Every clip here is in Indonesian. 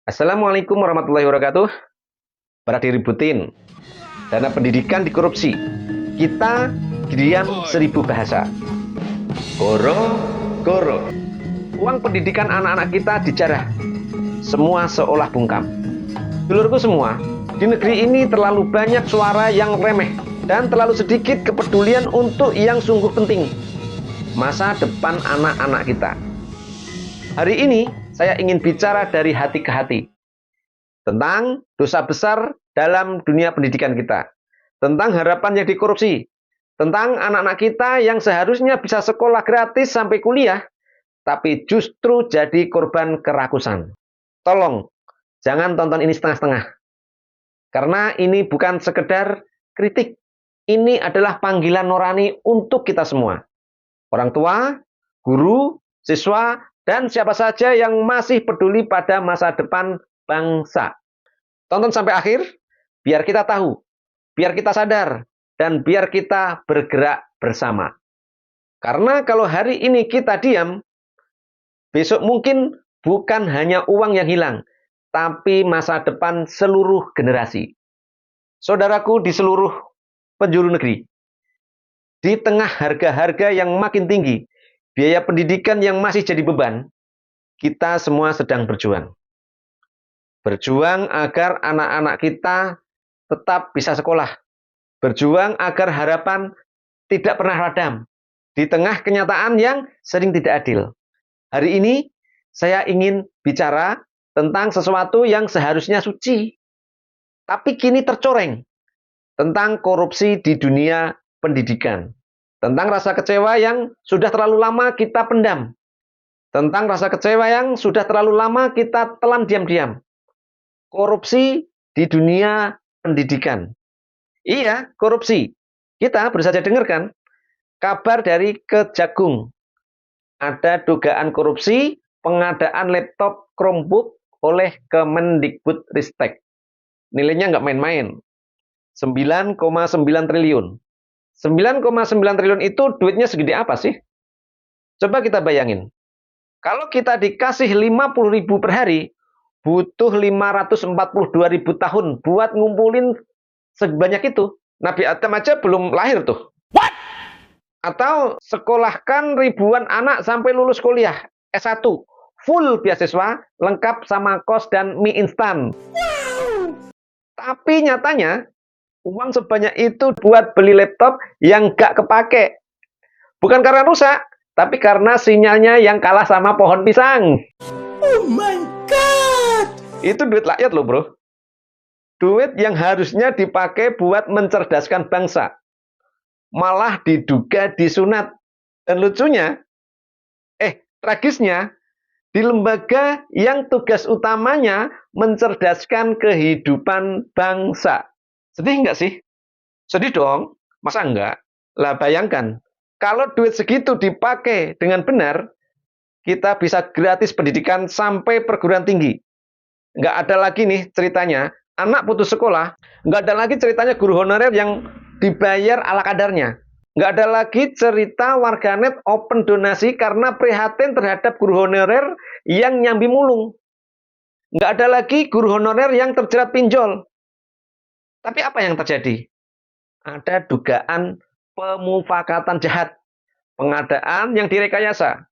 Assalamualaikum warahmatullahi wabarakatuh. Pada diributin, dana pendidikan dikorupsi. Kita diam 1000 bahasa. Goro. Uang pendidikan anak-anak kita dijarah. Semua seolah bungkam. Dulurku semua, di negeri ini terlalu banyak suara yang remeh dan terlalu sedikit kepedulian untuk yang sungguh penting. Masa depan anak-anak kita. Hari ini saya ingin bicara dari hati ke hati tentang dosa besar dalam dunia pendidikan kita, tentang harapan yang dikorupsi, tentang anak-anak kita yang seharusnya bisa sekolah gratis sampai kuliah, tapi justru jadi korban kerakusan. Tolong, jangan tonton ini setengah-setengah. Karena ini bukan sekedar kritik. Ini adalah panggilan nurani untuk kita semua. Orang tua, guru, siswa, dan siapa saja yang masih peduli pada masa depan bangsa. Tonton sampai akhir, biar kita tahu, biar kita sadar, dan biar kita bergerak bersama. Karena kalau hari ini kita diam, besok mungkin bukan hanya uang yang hilang, tapi masa depan seluruh generasi. Saudaraku di seluruh penjuru negeri, di tengah harga-harga yang makin tinggi, biaya pendidikan yang masih jadi beban, kita semua sedang berjuang. Berjuang agar anak-anak kita tetap bisa sekolah. Berjuang agar harapan tidak pernah padam di tengah kenyataan yang sering tidak adil. Hari ini saya ingin bicara tentang sesuatu yang seharusnya suci, tapi kini tercoreng, tentang korupsi di dunia pendidikan. Tentang rasa kecewa yang sudah terlalu lama kita pendam. Tentang rasa kecewa yang sudah terlalu lama kita telan diam-diam. Korupsi di dunia pendidikan. Iya, korupsi. Kita baru saja dengarkan kabar dari Kejagung. Ada dugaan korupsi pengadaan laptop Chromebook oleh Kemendikbudristek. Nilainya nggak main-main. 9,9 triliun. 9,9 triliun itu duitnya segede apa sih? Coba kita bayangin. Kalau kita dikasih 50.000 per hari, butuh 542.000 tahun buat ngumpulin sebanyak itu. Nabi Adam aja belum lahir tuh. What? Atau sekolahkan ribuan anak sampai lulus kuliah S1. Full beasiswa, lengkap sama kos dan mie instan. Wow. Tapi nyatanya, uang sebanyak itu buat beli laptop yang gak kepake. Bukan karena rusak, tapi karena sinyalnya yang kalah sama pohon pisang. Oh my God! Itu duit rakyat loh bro. Duit yang harusnya dipakai buat mencerdaskan bangsa. Malah diduga disunat. Dan lucunya, tragisnya, di lembaga yang tugas utamanya mencerdaskan kehidupan bangsa. Sedih nggak sih? Sedih dong. Masa enggak? Lah bayangkan, kalau duit segitu dipakai dengan benar, kita bisa gratis pendidikan sampai perguruan tinggi. Nggak ada lagi nih ceritanya, anak putus sekolah, nggak ada lagi ceritanya guru honorer yang dibayar ala kadarnya. Nggak ada lagi cerita warganet open donasi karena prihatin terhadap guru honorer yang nyambi mulung. Nggak ada lagi guru honorer yang terjerat pinjol. Tapi apa yang terjadi? Ada dugaan pemufakatan jahat, pengadaan yang direkayasa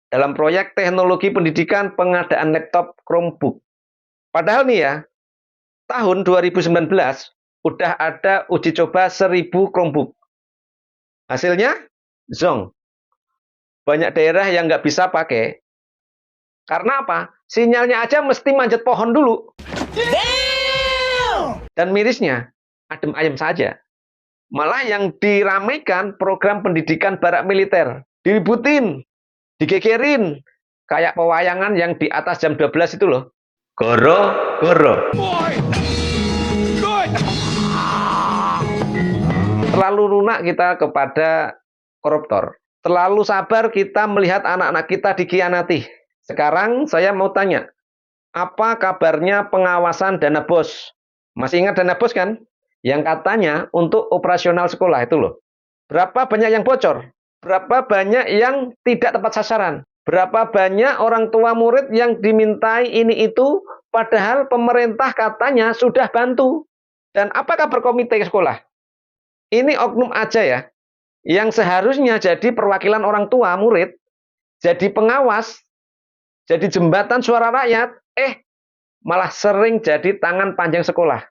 dalam proyek teknologi pendidikan pengadaan laptop Chromebook. Padahal nih ya, tahun 2019 udah ada uji coba 1000 Chromebook. Hasilnya, zong. Banyak daerah yang nggak bisa pakai. Karena apa? Sinyalnya aja mesti manjat pohon dulu. Dan mirisnya, adem ayem saja. Malah yang diramaikan program pendidikan barak militer. Diributin, digegerin. Kayak pewayangan yang di atas jam 12 itu loh. Goro. Terlalu lunak kita kepada koruptor. Terlalu sabar kita melihat anak-anak kita dikhianati. Sekarang saya mau tanya, apa kabarnya pengawasan dana BOS? Masih ingat dana BOS kan? Yang katanya untuk operasional sekolah itu loh. Berapa banyak yang bocor? Berapa banyak yang tidak tepat sasaran? Berapa banyak orang tua murid yang dimintai ini itu Padahal pemerintah katanya sudah bantu. Dan apakah berkomite sekolah? Ini oknum aja ya, yang seharusnya jadi perwakilan orang tua murid, jadi pengawas, jadi jembatan suara rakyat, malah sering jadi tangan panjang sekolah.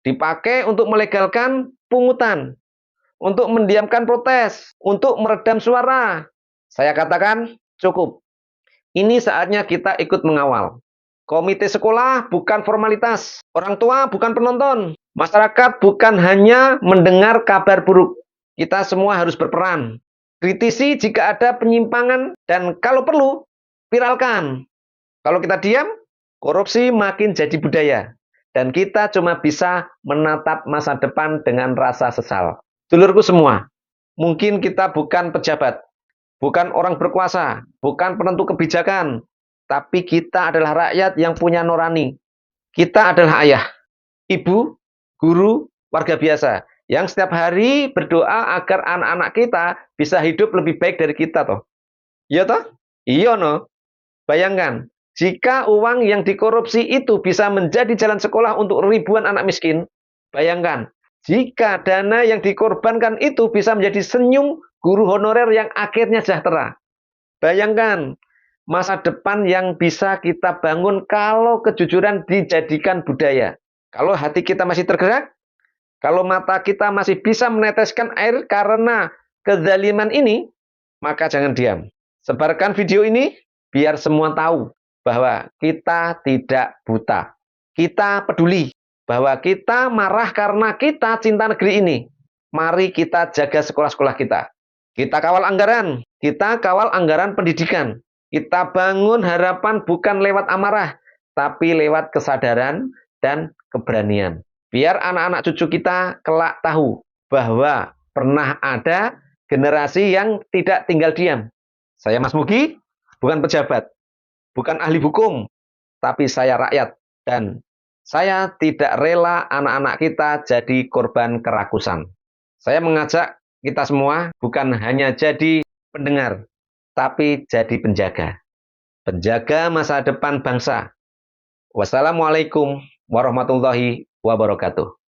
Dipakai untuk melegalkan pungutan, untuk mendiamkan protes, untuk meredam suara. Saya katakan cukup. Ini saatnya kita ikut mengawal. Komite sekolah bukan formalitas, orang tua bukan penonton, masyarakat bukan hanya mendengar kabar buruk. Kita semua harus berperan. Kritisi jika ada penyimpangan dan kalau perlu, viralkan. Kalau kita diam, korupsi makin jadi budaya. Dan kita cuma bisa menatap masa depan dengan rasa sesal. Dulurku semua, mungkin kita bukan pejabat, bukan orang berkuasa, bukan penentu kebijakan, tapi kita adalah rakyat yang punya nurani. Kita adalah ayah, ibu, guru, warga biasa yang setiap hari berdoa agar anak-anak kita bisa hidup lebih baik dari kita toh. Iya toh? Iya no. Bayangkan, jika uang yang dikorupsi itu bisa menjadi jalan sekolah untuk ribuan anak miskin, bayangkan, jika dana yang dikorbankan itu bisa menjadi senyum guru honorer yang akhirnya sejahtera. Bayangkan, masa depan yang bisa kita bangun kalau kejujuran dijadikan budaya. Kalau hati kita masih tergerak, kalau mata kita masih bisa meneteskan air karena kezaliman ini, maka jangan diam. Sebarkan video ini biar semua tahu bahwa kita tidak buta. Kita peduli bahwa kita marah karena kita cinta negeri ini. Mari kita jaga sekolah-sekolah kita. Kita kawal anggaran pendidikan. Kita bangun harapan bukan lewat amarah, tapi lewat kesadaran dan keberanian. Biar anak-anak cucu kita kelak tahu bahwa pernah ada generasi yang tidak tinggal diam. Saya Mas Mugi, bukan pejabat, bukan ahli hukum, tapi saya rakyat. Dan saya tidak rela anak-anak kita jadi korban kerakusan. Saya mengajak kita semua bukan hanya jadi pendengar, tapi jadi penjaga. Penjaga masa depan bangsa. Wassalamualaikum warahmatullahi wabarakatuh.